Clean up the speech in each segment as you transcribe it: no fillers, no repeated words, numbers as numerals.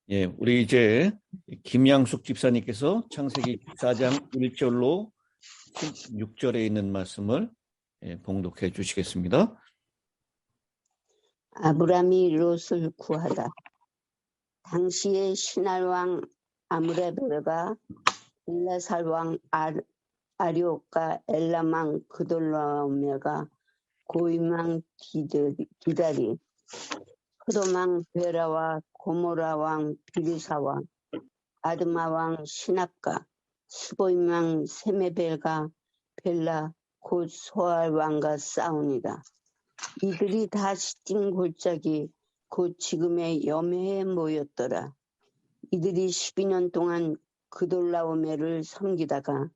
예, 우리 이제 김양숙 집사님께서 창세기 14장 1절로 16절에 있는 말씀을 봉독해 주시겠습니다. 아브람이 롯을 구하다. 당시에 신할 왕 아므레벨과 엘라살 왕 아리옥과 엘람 왕 그돌라오메가 고임 왕 기다리 소돔 왕 베라와 고모라 왕 비르사와 아드마 왕 시납과 스보임 왕 세메벨과 벨라 곧 소알 왕과 싸우니라. 이들이 다 시딘 골짜기 곧 지금의 염해에 모였더라. 이들이 12년 동안 그돌라오메를 섬기다가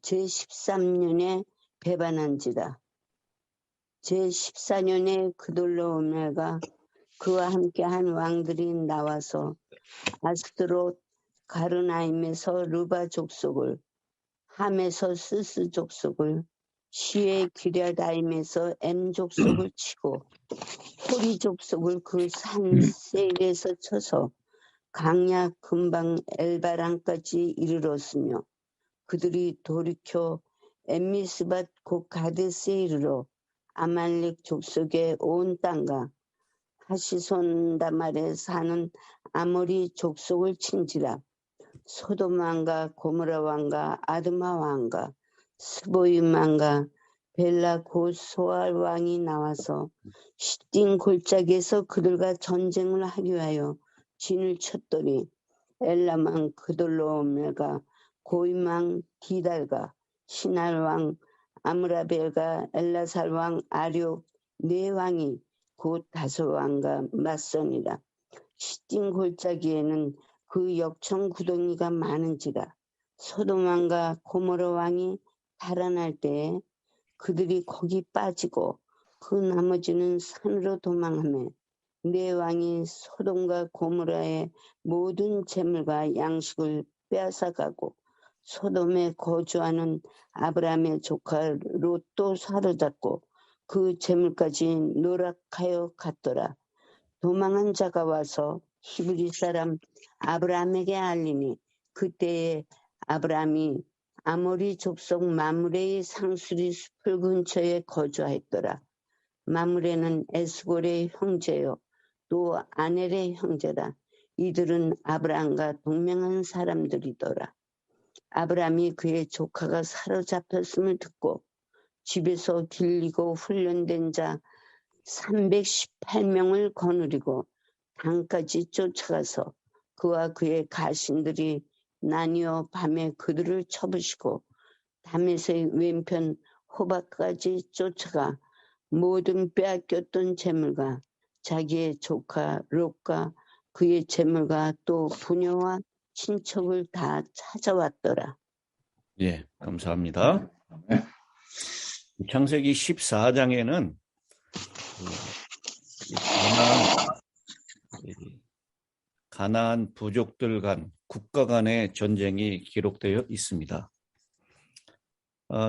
제13년에 배반한지라. 제14년에 그돌라오메가 그와 함께한 왕들이 나와서 아스드롯 가르나임에서 르바 족속을, 함에서 스스 족속을, 시의 기랴다임에서 엠 족속을 치고 호리 족속을 그 산 세일에서 쳐서 강야 근방 엘바랑까지 이르렀으며 그들이 돌이켜 엠미스밭 곧 가데스에 이르러 아말렉 족속의 온 땅과 하시손 다말에 사는 아모리 족속을 친지라. 소돔 왕과 고모라 왕과 아드마 왕과 스보임 왕과 벨라 곧 소알 왕이 나와서 시딘 골짜기에서 그들과 전쟁을 하려 하여 진을 쳤더니 엘람 왕 그돌라오메가 고임 왕 기달과 신할 왕 아므라벨과 엘라살 왕 아리옥 네 왕이 곧 다섯 왕과 맞서니라. 시딘 골짜기에는 그 역청 구덩이가 많은지라. 소돔 왕과 고모라 왕이 달아날 때에 그들이 거기 빠지고 그 나머지는 산으로 도망하며 네 왕이 소돔과 고모라의 모든 재물과 양식을 빼앗아가고 소돔에 거주하는 아브라함의 조카 롯도 사로잡고 그 재물까지 노락하여 갔더라. 도망한 자가 와서 히브리 사람 아브라함에게 알리니 그때에 아브라함이 아모리 족속 마므레의 상수리 숲을 근처에 거주하였더라. 마므레는 에스골의 형제요 또 아넬의 형제라. 이들은 아브라함과 동맹한 사람들이더라. 아브라함이 그의 조카가 사로잡혔음을 듣고 집에서 길리고 훈련된 자 318명을 거느리고 당까지 쫓아가서 그와 그의 가신들이 나뉘어 밤에 그들을 쳐부시고 담에서의 왼편 호박까지 쫓아가 모든 빼앗겼던 재물과 자기의 조카 롯과 그의 재물과 또 부녀와 친척을 다 찾아왔더라. 예, 감사합니다. 창세기 14장에는 가나안 부족들 간 국가 간의 전쟁이 기록되어 있습니다.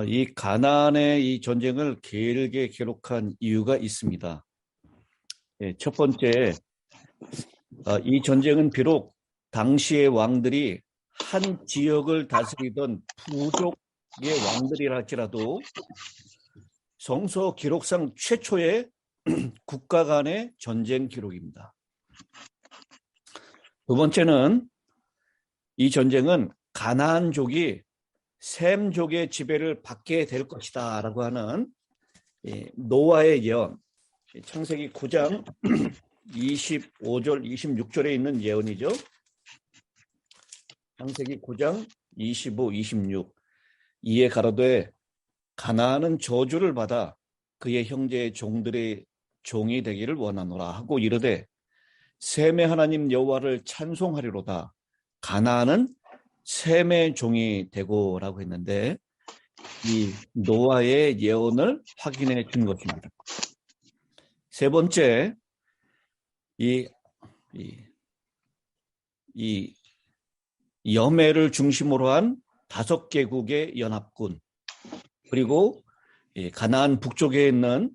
이 가나안의 이 전쟁을 길게 기록한 이유가 있습니다. 첫 번째, 이 전쟁은 비록 당시의 왕들이 한 지역을 다스리던 부족의 왕들이라 할지라도 성서 기록상 최초의 국가 간의 전쟁 기록입니다. 두 번째는 이 전쟁은 가나안족이 셈족의 지배를 받게 될 것이다 라고 하는 노아의 예언, 창세기 9장 25절 26절에 있는 예언이죠. 창세기 9장 25, 26 이에 가로되 가나안은 저주를 받아 그의 형제의 종들의 종이 되기를 원하노라 하고 이르되 셈의 하나님 여호와를 찬송하리로다. 가나안은 셈의 종이 되고라고 했는데 이 노아의 예언을 확인해 준 것입니다. 세 번째, 이 여매를 중심으로 한 5개국의 연합군 그리고 가나안 북쪽에 있는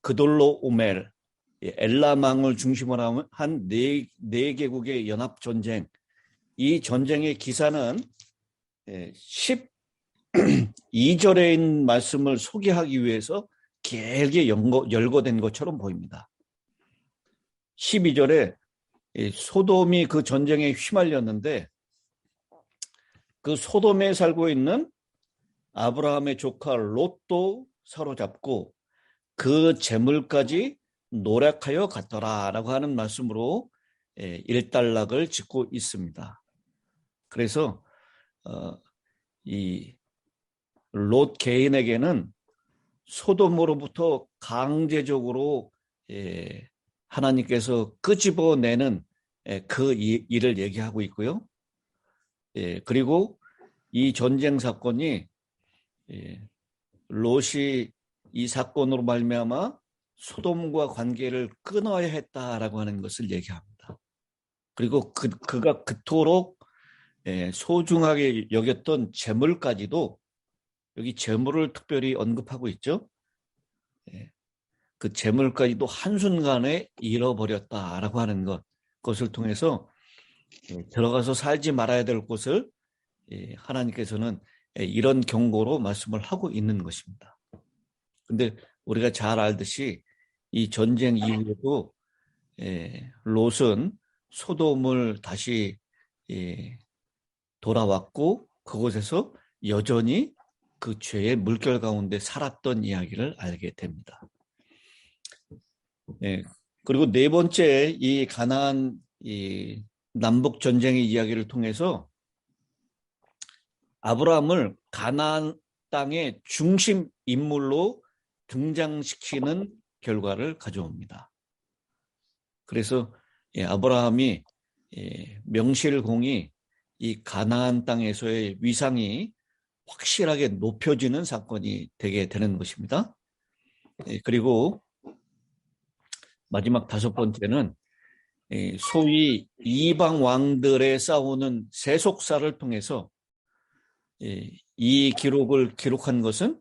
그돌로 오멜 엘라망을 중심으로 한 네 개국의 연합 전쟁. 이 전쟁의 기사는 12절에 있는 말씀을 소개하기 위해서 길게 열거된 것처럼 보입니다. 12절에 소돔이 그 전쟁에 휘말렸는데 그 소돔에 살고 있는 아브라함의 조카 롯도 사로잡고 그 재물까지 노력하여 갔더라라고 하는 말씀으로 일단락을 짓고 있습니다. 그래서 이 롯 개인에게는 소돔으로부터 강제적으로 하나님께서 끄집어내는 그 일을 얘기하고 있고요. 그리고 이 전쟁 사건이 롯이 이 사건으로 말미암아 소돔과 관계를 끊어야 했다라고 하는 것을 얘기합니다. 그리고 그가 그토록 소중하게 여겼던 재물까지도 여기 재물을 특별히 언급하고 있죠. 그 재물까지도 한순간에 잃어버렸다라고 하는 그것을 통해서 들어가서 살지 말아야 될 곳을 하나님께서는 이런 경고로 말씀을 하고 있는 것입니다. 근데 우리가 잘 알듯이 이 전쟁 이후에도 롯은 소돔을 다시 돌아왔고 그곳에서 여전히 그 죄의 물결 가운데 살았던 이야기를 알게 됩니다. 그리고 네 번째 이 가나안 이 남북 전쟁의 이야기를 통해서 아브라함을 가나안 땅의 중심 인물로 등장시키는 결과를 가져옵니다. 그래서 아브라함이 명실공히 이 가나안 땅에서의 위상이 확실하게 높여지는 사건이 되게 되는 것입니다. 그리고 마지막 다섯 번째는 소위 이방 왕들의 싸우는 세속사를 통해서 이 기록을 기록한 것은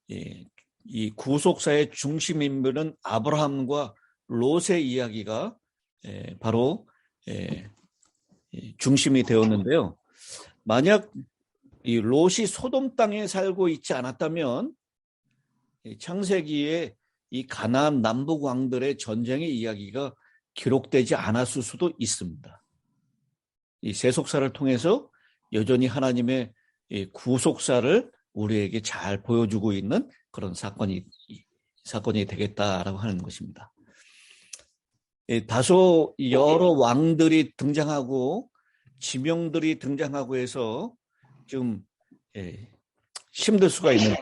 이 구속사의 중심 인물은 아브라함과 롯의 이야기가 바로 중심이 되었는데요. 만약 이 롯이 소돔 땅에 살고 있지 않았다면 창세기에 이 가나안 남북 왕들의 전쟁의 이야기가 기록되지 않았을 수도 있습니다. 이 세속사를 통해서 여전히 하나님의 구속사를 우리에게 잘 보여주고 있는 그런 사건이 되겠다라고 하는 것입니다. 다소 여러 왕들이 등장하고 지명들이 등장하고 해서 좀 힘들 수가 있는데,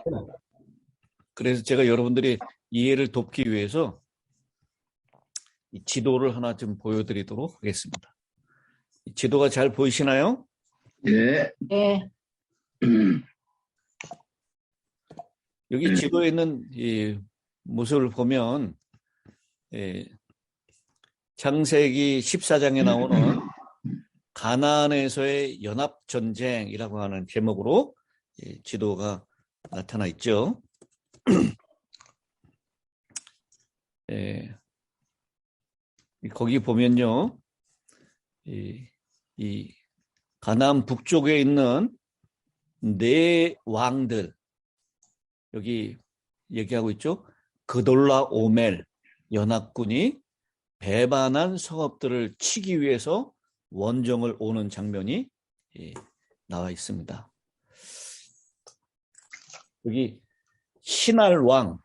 그래서 제가 여러분들이 이해를 돕기 위해서 이 지도를 하나 좀 보여드리도록 하겠습니다. 지도가 잘 보이시나요? 네. 네. 여기 지도에 있는 이 모습을 보면 창세기 14장에 나오는 가나안에서의 연합전쟁이라고 하는 제목으로 지도가 나타나 있죠. 거기 보면요, 이 가나안 북쪽에 있는 네 왕들, 여기 얘기하고 있죠. 그돌라 오멜 연합군이 배반한 성읍들을 치기 위해서 원정을 오는 장면이 나와 있습니다. 여기 신할 왕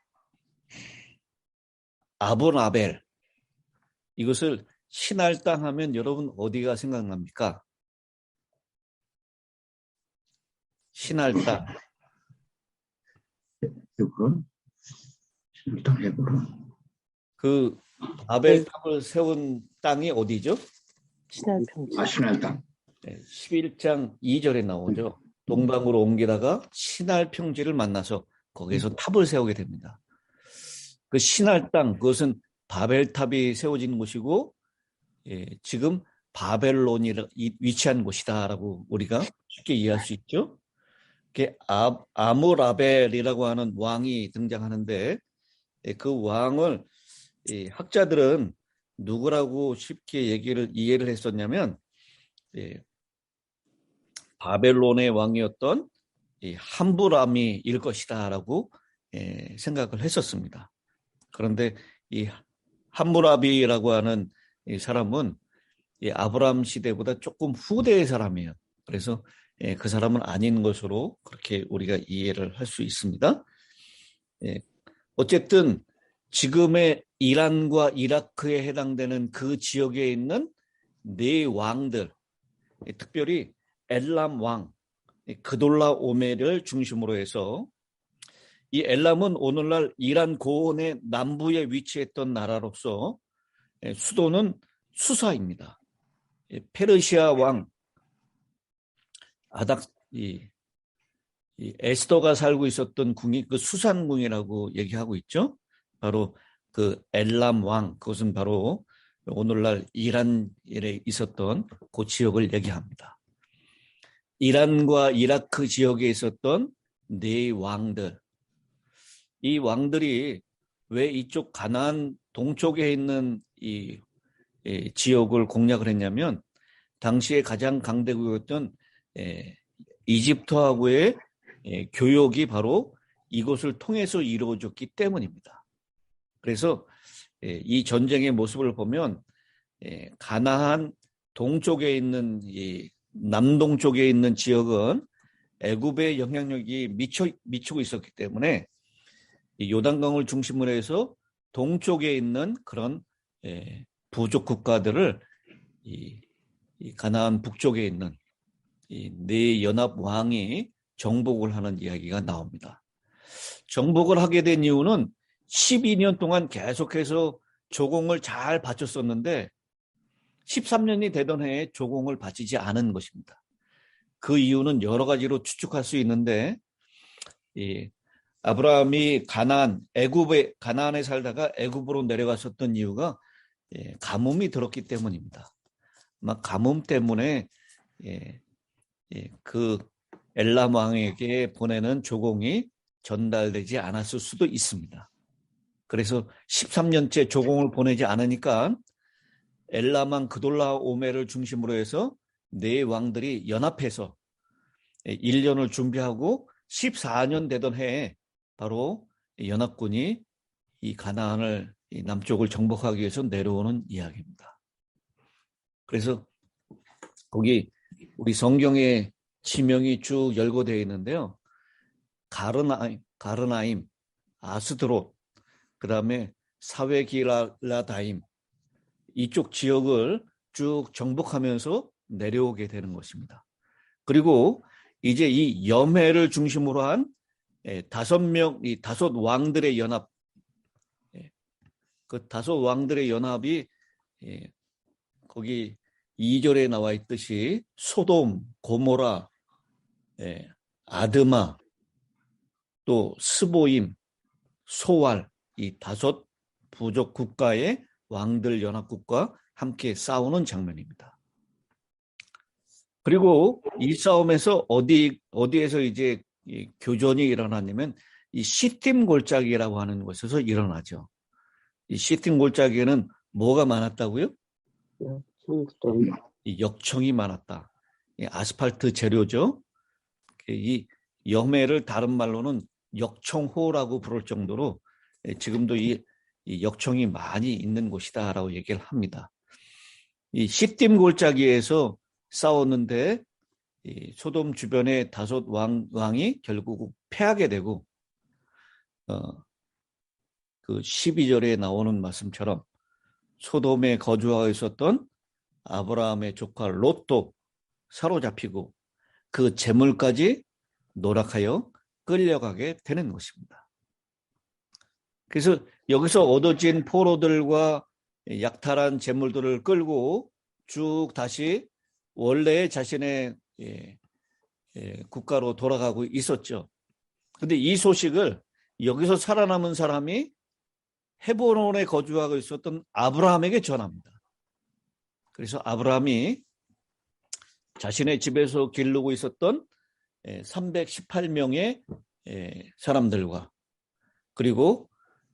아브라벨, 이것을 신할 땅 하면 여러분 어디가 생각납니까? 신할 땅. 헤브론? 신당 헤브론? 그 바벨탑을 세운 땅이 어디죠? 신할평지. 신할 땅. 11장 2절에 나오죠. 동방으로 옮기다가 신할 평지를 만나서 거기에서 탑을 세우게 됩니다. 그 신할 땅, 그것은 바벨탑이 세워진 곳이고 지금 바벨론이 위치한 곳이다라고 우리가 쉽게 이해할 수 있죠. 아므라벨이라고 하는 왕이 등장하는데 그 왕을 이 학자들은 누구라고 쉽게 이해를 했었냐면, 예, 바벨론의 왕이었던 이 함부라미일 것이다라고 생각을 했었습니다. 그런데 이 함무라비라고 하는 이 사람은 이 아브라함 시대보다 조금 후대의 사람이에요. 그래서 그 사람은 아닌 것으로 그렇게 우리가 이해를 할 수 있습니다. 어쨌든 지금의 이란과 이라크에 해당되는 그 지역에 있는 네 왕들, 특별히 엘람 왕, 그돌라 오메를 중심으로 해서 이 엘람은 오늘날 이란 고원의 남부에 위치했던 나라로서 수도는 수사입니다. 페르시아 왕 아닥 이 에스더가 살고 있었던 궁이 그 수산궁이라고 얘기하고 있죠. 바로 그 엘람 왕, 그것은 바로 오늘날 이란에 있었던 그 지역을 얘기합니다. 이란과 이라크 지역에 있었던 네 왕들, 이 왕들이 왜 이쪽 가나안 동쪽에 있는 이 지역을 공략을 했냐면, 당시에 가장 강대국이었던 이집트하고의 교역이 바로 이곳을 통해서 이루어졌기 때문입니다. 그래서 이 전쟁의 모습을 보면 가나안 동쪽에 있는 이 남동쪽에 있는 지역은 애굽의 영향력이 미치고 있었기 때문에 이 요단강을 중심으로 해서 동쪽에 있는 그런 부족 국가들을 이 가나안 북쪽에 있는 이 네 연합 왕이 정복을 하는 이야기가 나옵니다. 정복을 하게 된 이유는 12년 동안 계속해서 조공을 잘 바쳤었는데 13년이 되던 해에 조공을 바치지 않은 것입니다. 그 이유는 여러 가지로 추측할 수 있는데, 아브라함이 가나안에 살다가 애굽으로 내려갔었던 이유가 가뭄이 들었기 때문입니다. 아마 가뭄 때문에 그 엘람 왕에게 보내는 조공이 전달되지 않았을 수도 있습니다. 그래서 13년째 조공을 보내지 않으니까 엘람 왕 그돌라 오메를 중심으로 해서 네 왕들이 연합해서 1년을 준비하고 14년 되던 해에 바로 연합군이 이 가나안을 남쪽을 정복하기 위해서 내려오는 이야기입니다. 그래서 거기 우리 성경에 지명이 쭉 열거되어 있는데요. 가르나임, 아스드롯, 그 다음에 사웨기라다임, 이쪽 지역을 쭉 정복하면서 내려오게 되는 것입니다. 그리고 이제 이 염해를 중심으로 한 다섯 왕들의 연합, 그 다섯 왕들의 연합이 거기 2절에 나와 있듯이 소돔, 고모라, 아드마, 또 스보임, 소왈, 이 다섯 부족 국가의 왕들 연합국과 함께 싸우는 장면입니다. 그리고 이 싸움에서 어디에서 이제 교전이 일어났냐면 이 시팀 골짜기라고 하는 곳에서 일어나죠. 이 시팀 골짜기에는 뭐가 많았다고요? 이 역청이 많았다. 이 아스팔트 재료죠. 이 염해를 다른 말로는 역청호라고 부를 정도로 지금도 이 역청이 많이 있는 곳이다라고 얘기를 합니다. 이 시팀 골짜기에서 싸웠는데 이 소돔 주변의 다섯 왕이 결국 패하게 되고 그 12절에 나오는 말씀처럼 소돔에 거주하고 있었던 아브라함의 조카 롯도 사로잡히고 그 재물까지 노락하여 끌려가게 되는 것입니다. 그래서 여기서 얻어진 포로들과 약탈한 재물들을 끌고 쭉 다시 원래의 자신의 국가로 돌아가고 있었죠. 그런데 이 소식을 여기서 살아남은 사람이 헤브론에 거주하고 있었던 아브라함에게 전합니다. 그래서 아브라함이 자신의 집에서 기르고 있었던 318명의 사람들과 그리고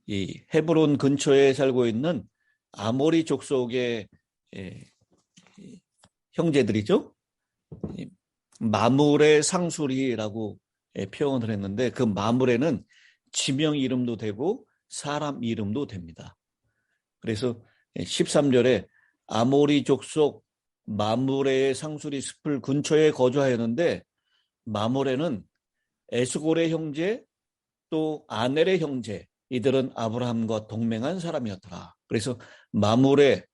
이 헤브론 근처에 살고 있는 아모리 족속의 형제들이죠. 마므레 상수리라고 표현을 했는데 그 마므레는 지명 이름도 되고 사람 이름도 됩니다. 그래서 13절에 아모리 족속 마므레의 상수리 숲을 근처에 거주하였는데 마므레는 에스골의 형제 또 아넬의 형제 이들은 아브라함과 동맹한 사람이었더라. 그래서 마므레,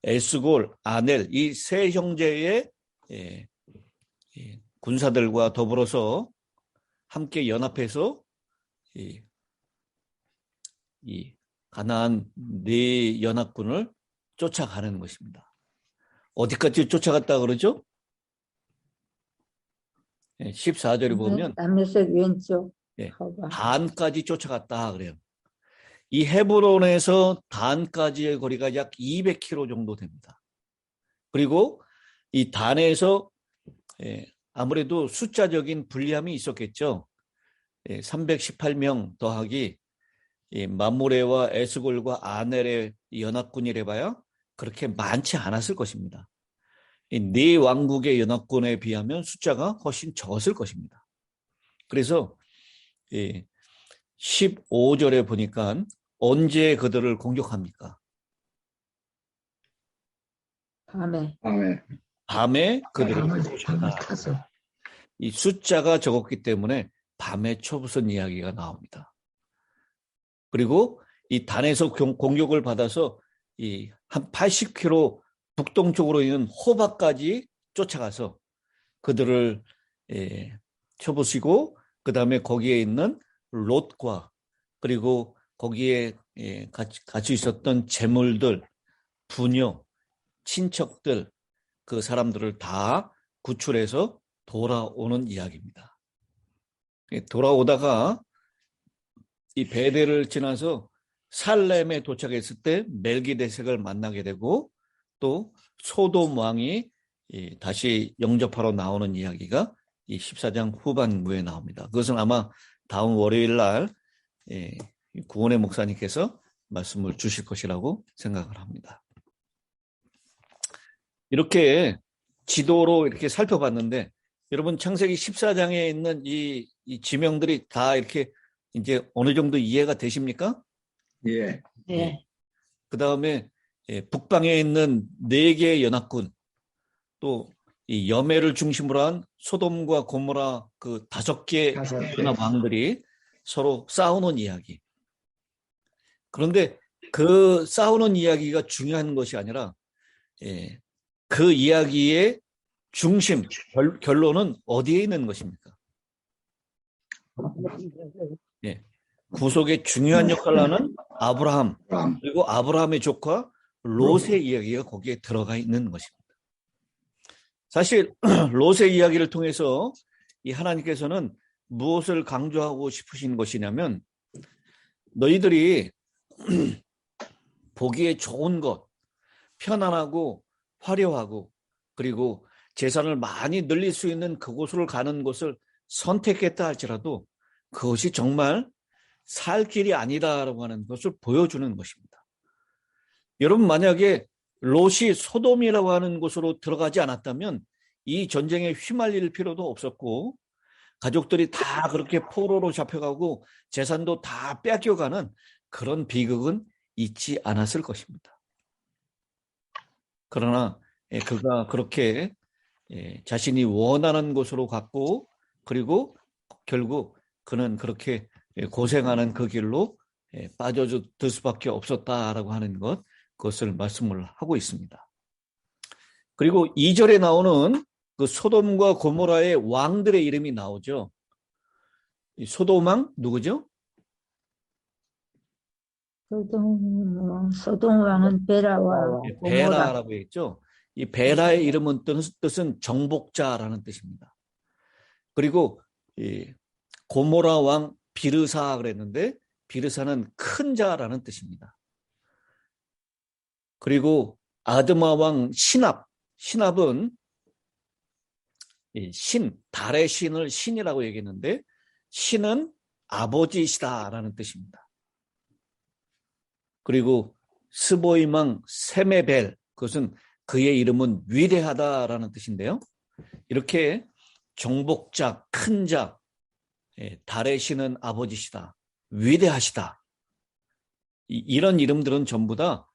에스골, 아넬 이 세 형제의 군사들과 더불어서 함께 연합해서 이 가나안 네 연합군을 쫓아가는 것입니다. 어디까지 쫓아갔다 그러죠? 14절에 보면 다메섹 왼쪽 단까지 쫓아갔다 그래요. 이 헤브론에서 단까지의 거리가 약 200km 정도 됩니다. 그리고 이 단에서 아무래도 숫자적인 불리함이 있었겠죠. 318명 더하기 마므레와 에스골과 아넬의 연합군이래 봐야 그렇게 많지 않았을 것입니다. 이 네 왕국의 연합군에 비하면 숫자가 훨씬 적었을 것입니다. 그래서 15절에 보니까 언제 그들을 공격합니까? 밤에 그들을 공격한다. 이 숫자가 적었기 때문에 밤에 초부선 이야기가 나옵니다. 그리고 이 단에서 공격을 받아서 이 한 80km 북동쪽으로 있는 호바까지 쫓아가서 그들을 쳐부시고 그 다음에 거기에 있는 롯과 그리고 거기에 같이 있었던 재물들, 부녀, 친척들 그 사람들을 다 구출해서 돌아오는 이야기입니다. 돌아오다가 이 베델을 지나서 살렘에 도착했을 때 멜기데색을 만나게 되고 또 소돔 왕이 다시 영접하러 나오는 이야기가 이 14장 후반부에 나옵니다. 그것은 아마 다음 월요일 날 구원의 목사님께서 말씀을 주실 것이라고 생각을 합니다. 이렇게 지도로 이렇게 살펴봤는데 여러분 창세기 14장에 있는 이 지명들이 다 이렇게 이제 어느 정도 이해가 되십니까? 예. 네. 그 다음에 북방에 있는 4개의 연합군 또 이 여매를 중심으로 한 소돔과 고모라 그 5개 연합 왕들이 서로 싸우는 이야기. 그런데 그 싸우는 이야기가 중요한 것이 아니라 그 이야기의 중심, 결론은 어디에 있는 것입니까? 구속의 중요한 역할을 하는 아브라함, 그리고 아브라함의 조카 롯의 이야기가 거기에 들어가 있는 것입니다. 사실 롯의 이야기를 통해서 이 하나님께서는 무엇을 강조하고 싶으신 것이냐면 너희들이 보기에 좋은 것, 편안하고 화려하고 그리고 재산을 많이 늘릴 수 있는 그곳으로 가는 것을 선택했다 할지라도 그것이 정말 살 길이 아니다라고 하는 것을 보여주는 것입니다. 여러분 만약에 롯이 소돔이라고 하는 곳으로 들어가지 않았다면 이 전쟁에 휘말릴 필요도 없었고 가족들이 다 그렇게 포로로 잡혀가고 재산도 다 뺏겨가는 그런 비극은 있지 않았을 것입니다. 그러나 그가 그렇게 자신이 원하는 곳으로 갔고 그리고 결국 그는 그렇게 고생하는 그 길로 빠져들 수밖에 없었다라고 하는 것 그것을 말씀을 하고 있습니다. 그리고 2절에 나오는 그 소돔과 고모라의 왕들의 이름이 나오죠. 이 소돔 왕 누구죠? 소돔 왕은 베라와 베라라고 했죠. 이 베라의 이름은 뜻은 정복자라는 뜻입니다. 그리고 이 고모라 왕 비르사 그랬는데 비르사는 큰 자라는 뜻입니다. 그리고 아드마 왕 신압은 달의 신을 신이라고 얘기했는데 신은 아버지시다라는 뜻입니다. 그리고 스보이망 세메벨, 그것은 그의 이름은 위대하다라는 뜻인데요. 이렇게 정복자, 큰 자, 달의 신은 아버지시다, 위대하시다. 이런 이름들은 전부 다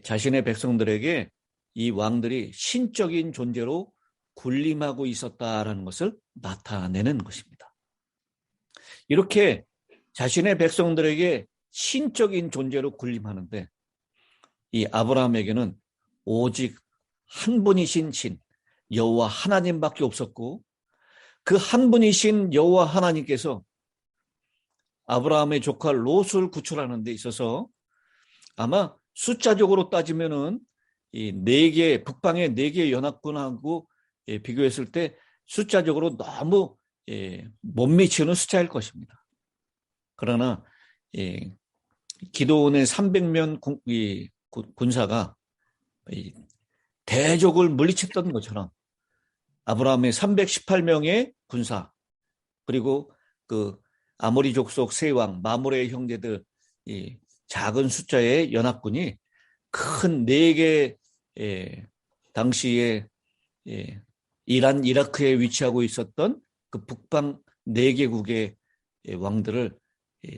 자신의 백성들에게 이 왕들이 신적인 존재로 군림하고 있었다라는 것을 나타내는 것입니다. 이렇게 자신의 백성들에게 신적인 존재로 군림하는데 이 아브라함에게는 오직 한 분이신 신 여호와 하나님밖에 없었고, 그 한 분이신 여호와 하나님께서 아브라함의 조카 롯을 구출하는 데 있어서 아마 숫자적으로 따지면은 이 북방의 4개 연합군하고 비교했을 때 숫자적으로 너무 못 미치는 숫자일 것입니다. 그러나 기드온의 300명 군사가 대적을 물리쳤던 것처럼 아브라함의 318명의 군사, 그리고 그 아모리 족속 세왕 마므레의 형제들 작은 숫자의 연합군이 큰 4개 당시에 이란, 이라크에 위치하고 있었던 그 북방 4개국의 왕들을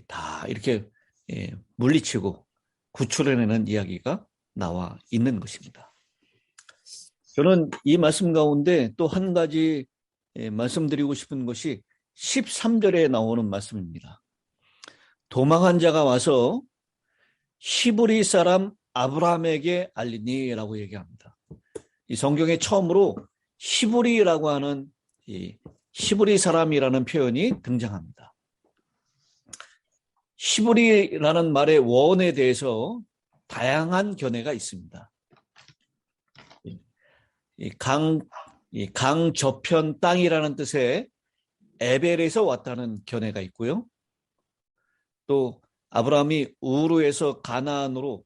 다 이렇게 물리치고 구출해내는 이야기가 나와 있는 것입니다. 저는 이 말씀 가운데 또 한 가지 말씀드리고 싶은 것이 13절에 나오는 말씀입니다. 도망한 자가 와서 히브리 사람 아브라함에게 알리니라고 얘기합니다. 이 성경에 처음으로 히브리라고 하는 이 히브리 사람이라는 표현이 등장합니다. 히브리라는 말의 원에 대해서 다양한 견해가 있습니다. 강 저편 땅이라는 뜻의 에벨에서 왔다는 견해가 있고요. 또 아브라함이 우르에서 가나안으로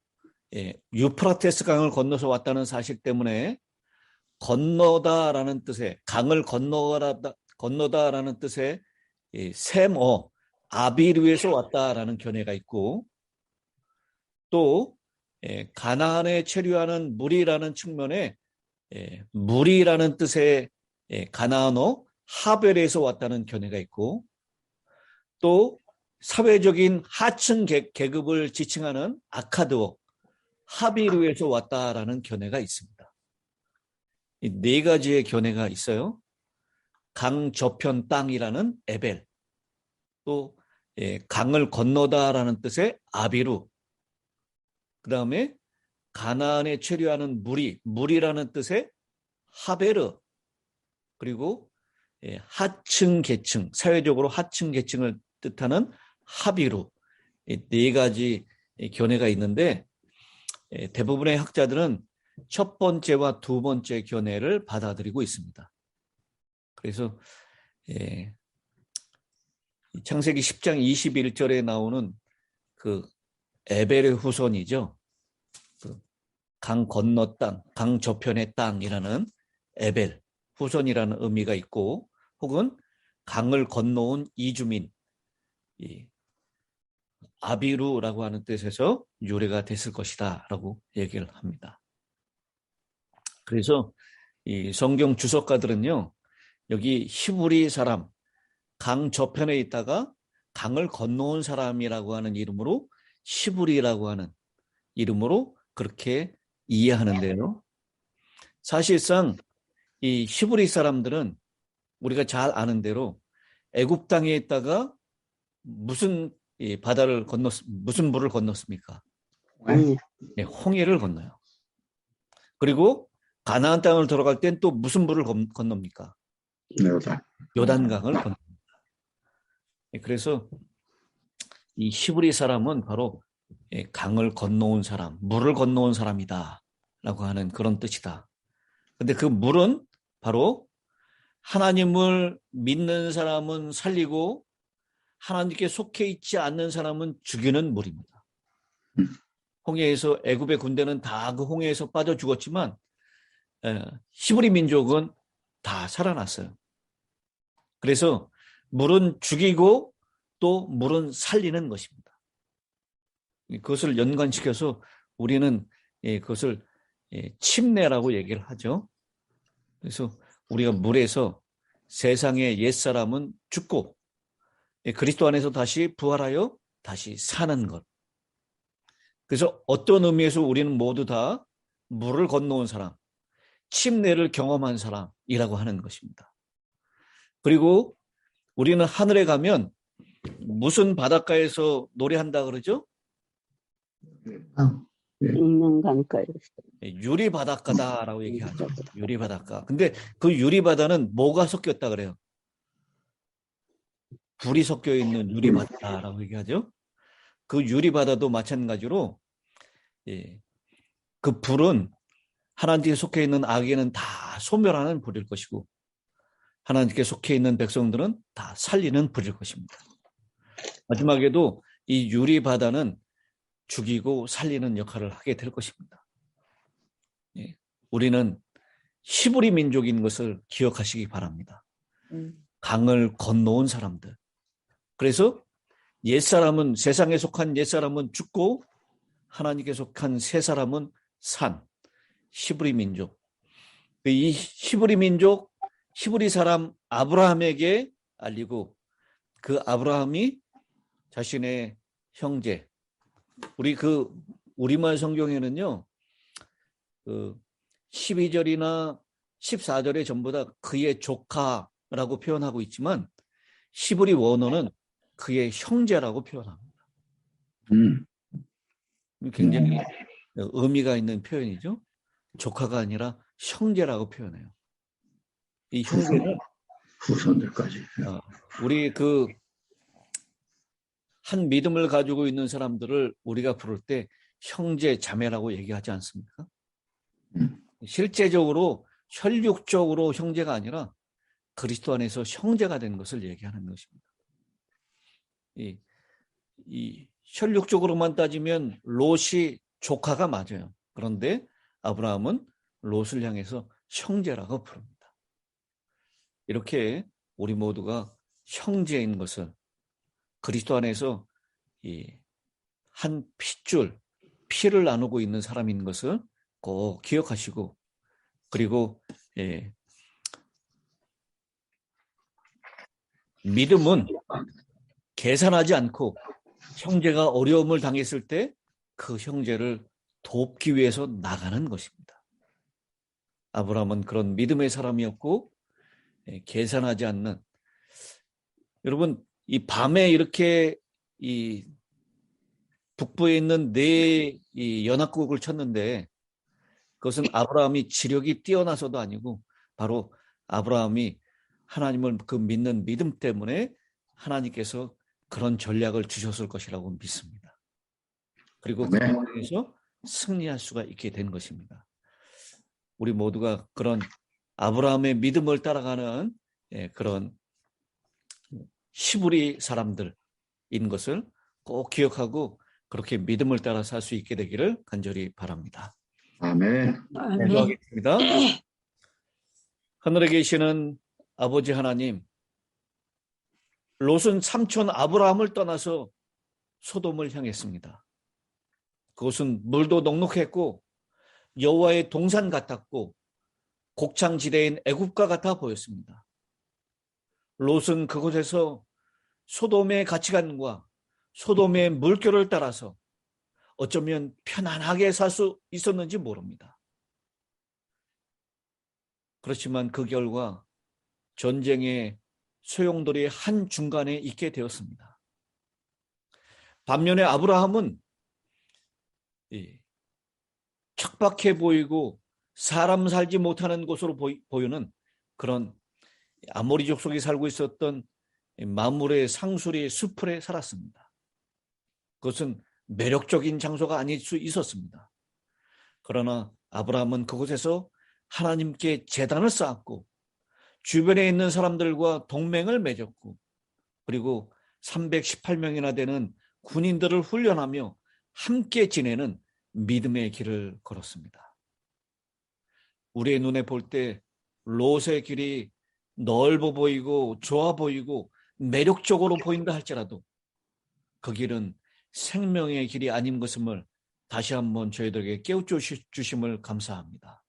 유프라테스 강을 건너서 왔다는 사실 때문에 건너다라는 뜻의, 강을 건너다라는 뜻의 셈어 아비르에서 왔다라는 견해가 있고, 또 가나안에 체류하는 무리라는 측면에 무리라는 뜻의 가나안어 하벨에서 왔다는 견해가 있고, 또 사회적인 하층 계급을 지칭하는 아카드어 하비르에서 왔다라는 견해가 있습니다. 이 4가지의 견해가 있어요. 강 저편 땅이라는 에벨, 또 강을 건너다라는 뜻의 아비루, 그 다음에 가나안에 체류하는 무리라는 뜻의 하베르, 그리고 하층 계층, 사회적으로 하층 계층을 뜻하는 하비루, 이 4가지 견해가 있는데 대부분의 학자들은 첫 번째와 두 번째 견해를 받아들이고 있습니다. 그래서 창세기 10장 21절에 나오는 그 에벨의 후손이죠. 강 건너 땅, 강 저편의 땅이라는 에벨, 후손이라는 의미가 있고, 혹은 강을 건너온 이주민, 아비루라고 하는 뜻에서 유래가 됐을 것이다 라고 얘기를 합니다. 그래서 이 성경 주석가들은요, 여기 히브리 사람, 강 저편에 있다가 강을 건너온 사람이라고 하는 이름으로 히브리라고 하는 이름으로 그렇게 이해하는데요. 사실상 이 히브리 사람들은 우리가 잘 아는 대로 애굽 땅에 있다가 무슨 무슨 물을 건넜습니까? 네, 홍해를 건너요. 그리고 가나안 땅을 들어갈 땐 또 무슨 물을 건넙니까? 요단강을 건넙니다. 그래서 이 히브리 사람은 바로 강을 건너온 사람, 물을 건너온 사람이다 라고 하는 그런 뜻이다. 근데 그 물은 바로 하나님을 믿는 사람은 살리고 하나님께 속해 있지 않는 사람은 죽이는 물입니다. 홍해에서 애굽의 군대는 다 그 홍해에서 빠져 죽었지만 히브리 민족은 다 살아났어요. 그래서 물은 죽이고 또 물은 살리는 것입니다. 그것을 연관시켜서 우리는 그것을 침례라고 얘기를 하죠. 그래서 우리가 물에서 세상의 옛사람은 죽고 그리스도 안에서 다시 부활하여 다시 사는 것. 그래서 어떤 의미에서 우리는 모두 다 물을 건너온 사람, 침례를 경험한 사람이라고 하는 것입니다. 그리고 우리는 하늘에 가면 무슨 바닷가에서 노래한다 그러죠? 있는 강가에서. 유리 바닷가다라고 얘기하죠. 유리 바닷가. 근데 그 유리 바다는 뭐가 섞였다 그래요? 불이 섞여 있는 유리 바다라고 얘기하죠. 그 유리 바다도 마찬가지로 그 불은 하나님께 속해 있는 악에는 다 소멸하는 불일 것이고 하나님께 속해 있는 백성들은 다 살리는 불일 것입니다. 마지막에도 이 유리 바다는 죽이고 살리는 역할을 하게 될 것입니다. 우리는 히브리 민족인 것을 기억하시기 바랍니다. 강을 건너온 사람들. 그래서 옛사람은 세상에 속한 옛사람은 죽고 하나님께 속한 새 사람은 산. 히브리 민족. 이 히브리 민족, 히브리 사람 아브라함에게 알리고 그 아브라함이 자신의 형제. 우리말 성경에는요. 12절이나 14절에 전부 다 그의 조카라고 표현하고 있지만 히브리 원어는 그의 형제라고 표현합니다. 굉장히 의미가 있는 표현이죠. 조카가 아니라 형제라고 표현해요. 이 형제는 후손들까지. 우리 한 믿음을 가지고 있는 사람들을 우리가 부를 때 형제, 자매라고 얘기하지 않습니까? 실제적으로 혈육적으로 형제가 아니라 그리스도 안에서 형제가 된 것을 얘기하는 것입니다. 이 혈육적으로만 따지면 롯이 조카가 맞아요. 그런데 아브라함은 롯을 향해서 형제라고 부릅니다. 이렇게 우리 모두가 형제인 것을 그리스도 안에서 한 핏줄, 피를 나누고 있는 사람인 것을 꼭 기억하시고 그리고 믿음은 계산하지 않고 형제가 어려움을 당했을 때 그 형제를 돕기 위해서 나가는 것입니다. 아브라함은 그런 믿음의 사람이었고 계산하지 않는 여러분 이 밤에 이렇게 이 북부에 있는 이 연합국을 쳤는데 그것은 아브라함이 지력이 뛰어나서도 아니고 바로 아브라함이 하나님을 믿는 믿음 때문에 하나님께서 그런 전략을 주셨을 것이라고 믿습니다. 그리고 그 상황에서 승리할 수가 있게 된 것입니다. 우리 모두가 그런 아브라함의 믿음을 따라가는 그런 히브리 사람들인 것을 꼭 기억하고 그렇게 믿음을 따라 살 수 있게 되기를 간절히 바랍니다. 아멘. 기도하겠습니다. 하늘에 계시는 아버지 하나님, 롯은 삼촌 아브라함을 떠나서 소돔을 향했습니다. 그것은 물도 넉넉했고 여호와의 동산 같았고 곡창지대인 애굽과 같아 보였습니다. 롯은 그곳에서 소돔의 가치관과 소돔의 물결을 따라서 어쩌면 편안하게 살 수 있었는지 모릅니다. 그렇지만 그 결과 전쟁의 소용돌이 한중간에 있게 되었습니다. 반면에 아브라함은 척박해 보이고 사람 살지 못하는 곳으로 보이는 그런 아모리 족속이 살고 있었던 마물의 상수리 수풀에 살았습니다. 그것은 매력적인 장소가 아닐 수 있었습니다. 그러나 아브라함은 그곳에서 하나님께 제단을 쌓았고 주변에 있는 사람들과 동맹을 맺었고 그리고 318명이나 되는 군인들을 훈련하며 함께 지내는 믿음의 길을 걸었습니다. 우리의 눈에 볼 때 롯의 길이 넓어 보이고 좋아 보이고 매력적으로 보인다 할지라도 그 길은 생명의 길이 아닌 것임을 다시 한번 저희들에게 깨우쳐주심을 감사합니다.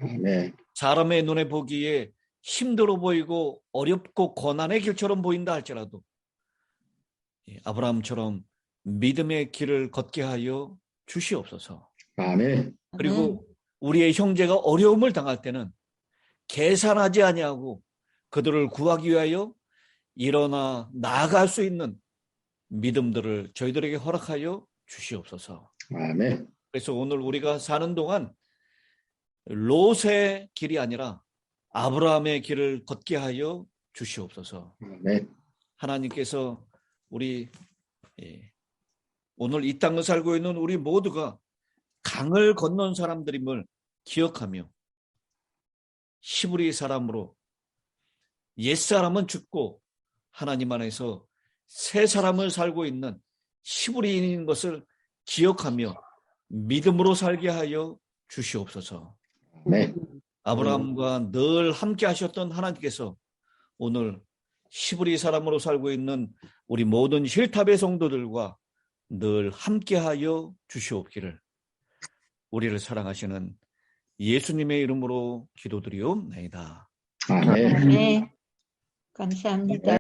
아멘. 사람의 눈에 보기에 힘들어 보이고 어렵고 고난의 길처럼 보인다 할지라도 아브라함처럼 믿음의 길을 걷게 하여 주시옵소서. 아멘. 그리고 우리의 형제가 어려움을 당할 때는 계산하지 아니하고 그들을 구하기 위하여 일어나 나아갈 수 있는 믿음들을 저희들에게 허락하여 주시옵소서. 아멘. 그래서 오늘 우리가 사는 동안 롯의 길이 아니라 아브라함의 길을 걷게 하여 주시옵소서. 아멘. 하나님께서 우리 오늘 이 땅을 살고 있는 우리 모두가 강을 건넌 사람들임을 기억하며 히브리 사람으로 옛사람은 죽고 하나님 안에서 새 사람을 살고 있는 히브리인인 것을 기억하며 믿음으로 살게 하여 주시옵소서. 아멘. 아브라함과 늘 함께 하셨던 하나님께서 오늘 히브리 사람으로 살고 있는 우리 모든 힐탑의 성도들과 늘 함께 하여 주시옵기를 우리를 사랑하시는 예수님의 이름으로 기도드리옵나이다. 아멘. 네. 감사합니다.